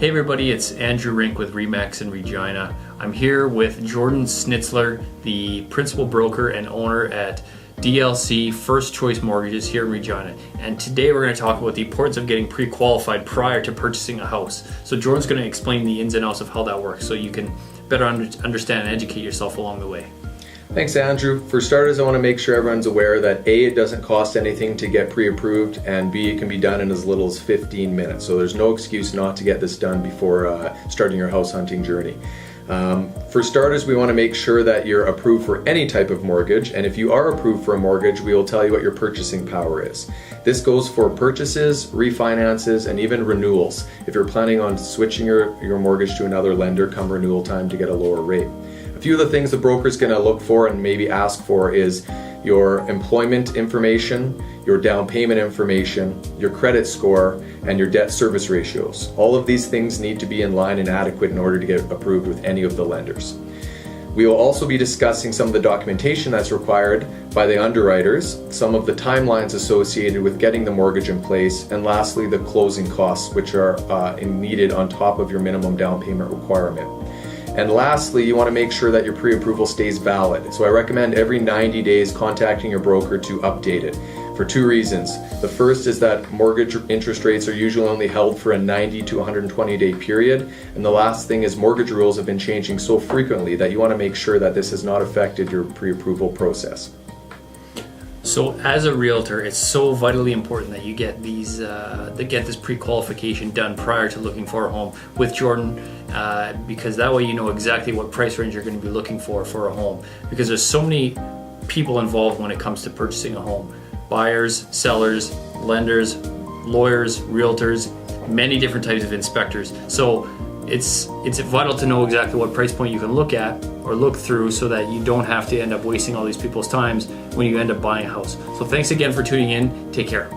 Hey everybody, it's Andrew Rink with Remax in Regina. I'm here with Jordan Schnitzler, the principal broker and owner at DLC First Choice Mortgages here in Regina. And today we're going to talk about the importance of getting pre-qualified prior to purchasing a house. So Jordan's going to explain the ins and outs of how that works so you can better understand and educate yourself along the way. Thanks, Andrew. For starters, I want to make sure everyone's aware that A, it doesn't cost anything to get pre-approved, and B, it can be done in as little as 15 minutes. So there's no excuse not to get this done before starting your house hunting journey. For starters, we want to make sure that you're approved for any type of mortgage, and if you are approved for a mortgage, we will tell you what your purchasing power is. This goes for purchases, refinances, and even renewals if you're planning on switching your mortgage to another lender come renewal time to get a lower rate. A few of the things the broker's going to look for and maybe ask for is your employment information, your down payment information, your credit score, and your debt service ratios. All of these things need to be in line and adequate in order to get approved with any of the lenders. We will also be discussing some of the documentation that's required by the underwriters, some of the timelines associated with getting the mortgage in place, and lastly, the closing costs, which are needed on top of your minimum down payment requirement. And lastly, you want to make sure that your pre-approval stays valid. So I recommend every 90 days contacting your broker to update it for two reasons. The first is that mortgage interest rates are usually only held for a 90 to 120 day period. And the last thing is mortgage rules have been changing so frequently that you want to make sure that this has not affected your pre-approval process. So as a realtor, it's so vitally important that you get this pre-qualification done prior to looking for a home with Jordan, because that way you know exactly what price range you're going to be looking for a home. Because there's so many people involved when it comes to purchasing a home: buyers, sellers, lenders, lawyers, realtors, many different types of inspectors. So it's vital to know exactly what price point you can look at or look through so that you don't have to end up wasting all these people's times when you end up buying a house. So thanks again for tuning in. Take care.